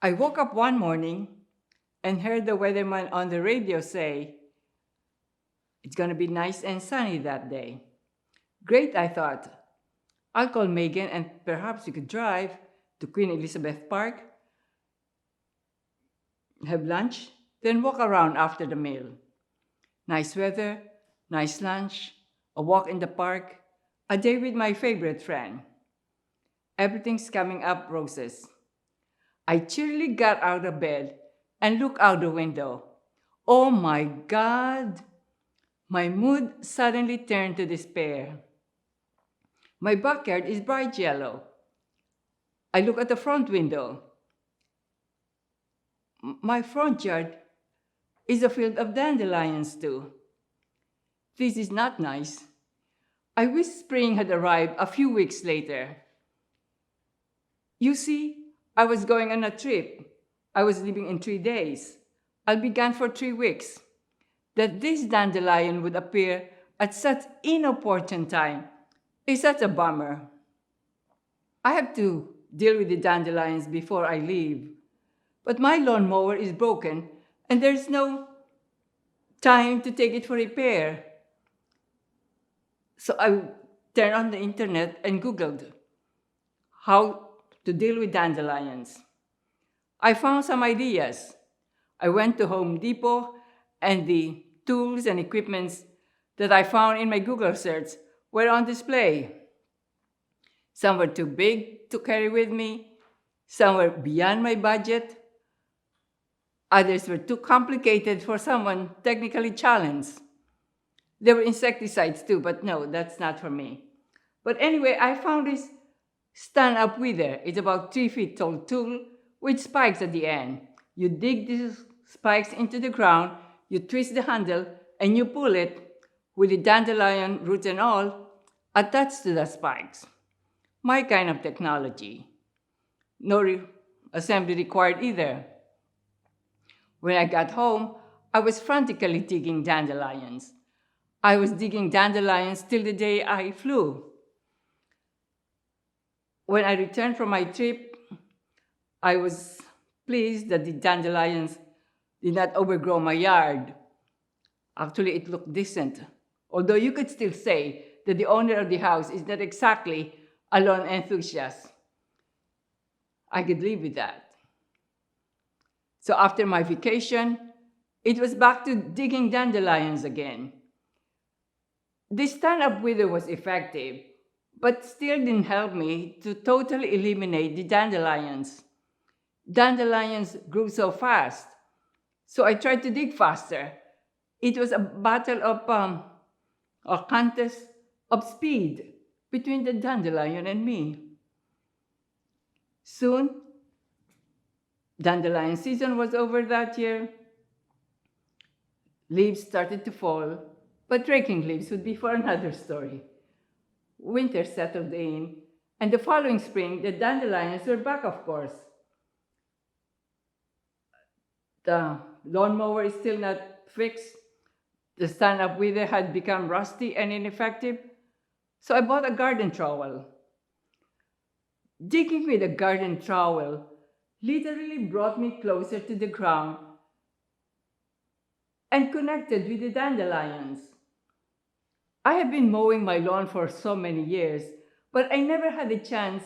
I woke up one morning and heard the weatherman on the radio say, it's going to be nice and sunny that day. Great, I thought. I'll call Megan and perhaps we could drive to Queen Elizabeth Park, have lunch, then walk around after the meal. Nice weather, nice lunch, a walk in the park, a day with my favorite friend. Everything's coming up roses. I cheerily got out of bed and looked out the window. Oh my God! My mood suddenly turned to despair. My backyard is bright yellow. I look at the front window. My front yard is a field of dandelions too. This is not nice. I wish spring had arrived a few weeks later. You see, I was going on a trip. I was leaving in 3 days. I'll be gone for 3 weeks. That this dandelion would appear at such inopportune time is such a bummer. I have to deal with the dandelions before I leave. But my lawnmower is broken and there's no time to take it for repair. So I turned on the internet and Googled how to deal with dandelions. I found some ideas. I went to Home Depot and the tools and equipments that I found in my Google search were on display. Some were too big to carry with me. Some were beyond my budget. Others were too complicated for someone technically challenged. There were insecticides too, but no, that's not for me. But anyway, I found this stand-up wither. It's about 3 feet tall tool with spikes at the end. You dig these spikes into the ground, you twist the handle, and you pull it with the dandelion roots and all attached to the spikes. My kind of technology. No assembly required either. When I got home, I was frantically digging dandelions. I was digging dandelions till the day I flew. When I returned from my trip, I was pleased that the dandelions did not overgrow my yard. Actually, it looked decent, although you could still say that the owner of the house is not exactly a lawn enthusiast. I could live with that. So after my vacation, it was back to digging dandelions again. This stand-up wither was effective, but still didn't help me to totally eliminate the dandelions. Dandelions grew so fast, so I tried to dig faster. It was a battle of a contest of speed between the dandelion and me. Soon, dandelion season was over that year. Leaves started to fall, but raking leaves would be for another story. Winter settled in, and the following spring, the dandelions were back, of course. The lawnmower is still not fixed. The stand-up wither had become rusty and ineffective, so I bought a garden trowel. Digging with a garden trowel literally brought me closer to the ground and connected with the dandelions. I have been mowing my lawn for so many years, but I never had a chance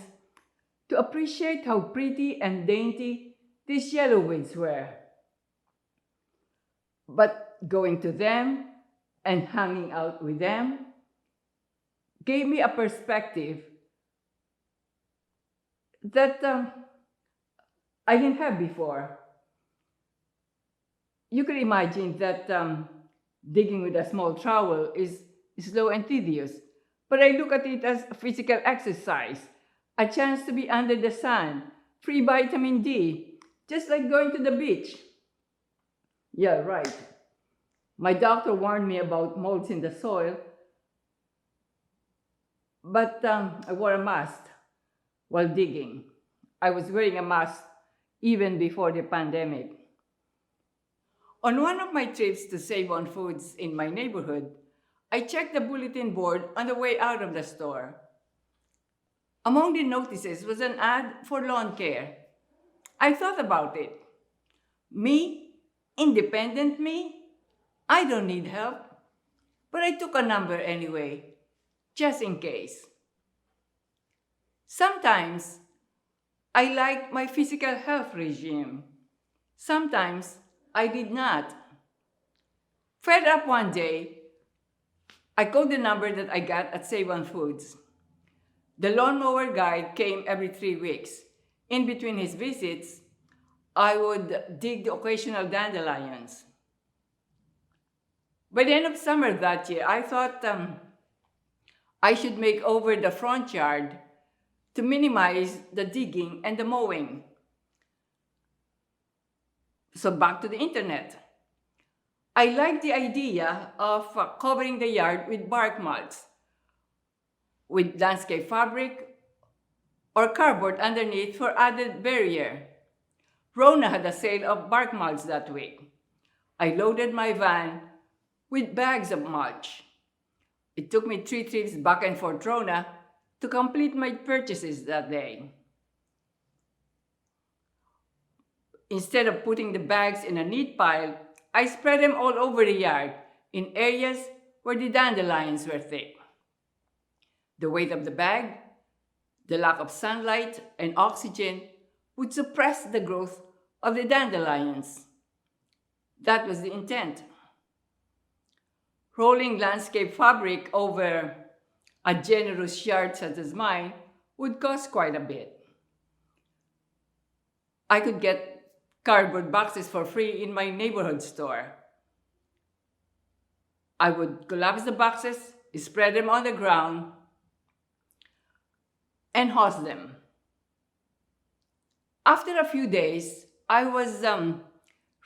to appreciate how pretty and dainty these yellow weeds were. But going to them and hanging out with them gave me a perspective that I didn't have before. You could imagine that digging with a small trowel is slow and tedious, but I look at it as a physical exercise, a chance to be under the sun, free vitamin D, just like going to the beach. Yeah, right. My doctor warned me about molds in the soil, but I wore a mask while digging. I was wearing a mask even before the pandemic. On one of my trips to save on foods in my neighborhood, I checked the bulletin board on the way out of the store. Among the notices was an ad for lawn care. I thought about it. Me, independent me, I don't need help. But I took a number anyway, just in case. Sometimes I liked my physical health regime. Sometimes I did not. Fed up one day, I called the number that I got at Save On Foods. The lawnmower guy came every 3 weeks. In between his visits, I would dig the occasional dandelions. By the end of summer that year, I thought I should make over the front yard to minimize the digging and the mowing. So back to the internet. I like the idea of covering the yard with bark mulch, with landscape fabric or cardboard underneath for added barrier. Rona had a sale of bark mulch that week. I loaded my van with bags of mulch. It took me 3 trips back and forth Rona to complete my purchases that day. Instead of putting the bags in a neat pile, I spread them all over the yard in areas where the dandelions were thick. The weight of the bag, the lack of sunlight and oxygen would suppress the growth of the dandelions. That was the intent. Rolling landscape fabric over a generous yard such as mine would cost quite a bit. I could get cardboard boxes for free in my neighborhood store. I would collapse the boxes, spread them on the ground, and hose them. After a few days, I was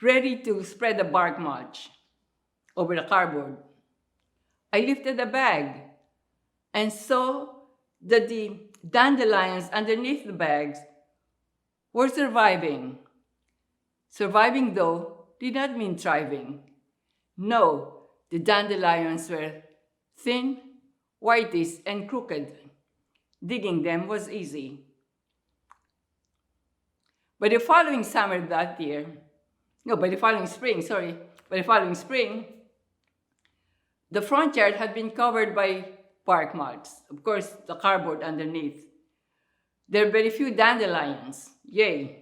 ready to spread the bark mulch over the cardboard. I lifted the bag and saw that the dandelions underneath the bags were surviving. Surviving, though, did not mean thriving. No, the dandelions were thin, whitish, and crooked. Digging them was easy. By the following spring, the front yard had been covered by bark mulch, of course, the cardboard underneath. There were very few dandelions, yay.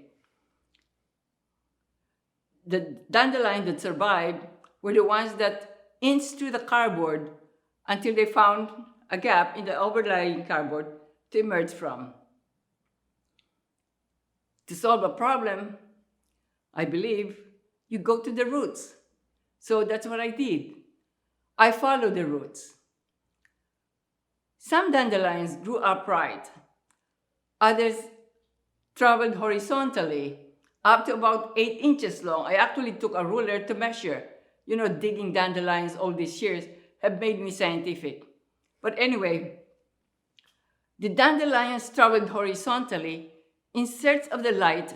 The dandelions that survived were the ones that inched through the cardboard until they found a gap in the overlying cardboard to emerge from. To solve a problem, I believe, you go to the roots. So that's what I did. I followed the roots. Some dandelions grew upright. Others traveled horizontally, up to about 8 inches long. I actually took a ruler to measure. Digging dandelions all these years have made me scientific. But anyway, the dandelions traveled horizontally in search of the light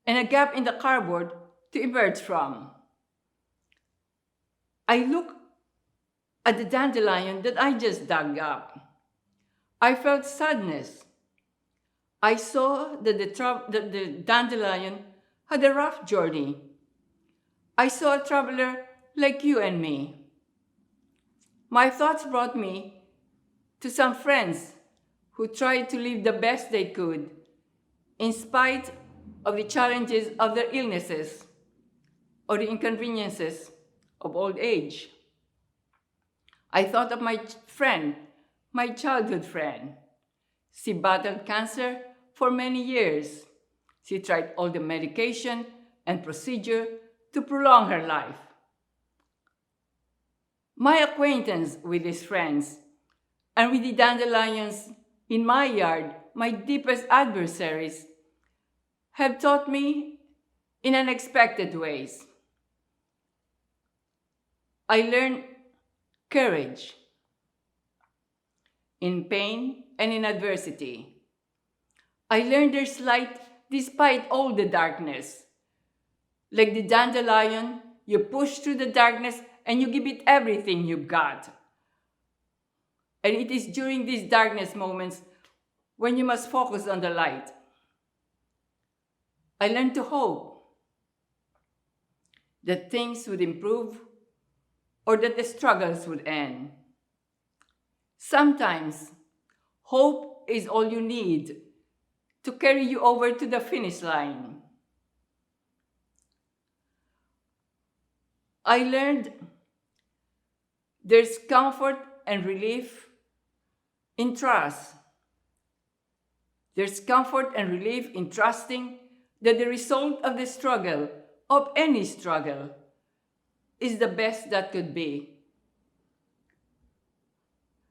and a gap in the cardboard to emerge from. I looked at the dandelion that I just dug up. I felt sadness. I saw that the dandelion had a rough journey. I saw a traveler like you and me. My thoughts brought me to some friends who tried to live the best they could in spite of the challenges of their illnesses or the inconveniences of old age. I thought of my friend, my childhood friend. She battled cancer for many years. She tried all the medication and procedure to prolong her life. My acquaintance with these friends and with the dandelions in my yard, my deepest adversaries, have taught me in unexpected ways. I learned courage in pain and in adversity. I learned there's light despite all the darkness. Like the dandelion, you push through the darkness and you give it everything you've got. And it is during these darkness moments when you must focus on the light. I learned to hope that things would improve or that the struggles would end. Sometimes, hope is all you need to carry you over to the finish line. I learned there's comfort and relief in trust. There's comfort and relief in trusting that the result of the struggle, of any struggle, is the best that could be.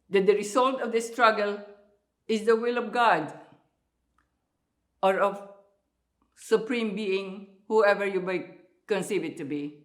That the result of the struggle is the will of God or of Supreme Being, whoever you may conceive it to be.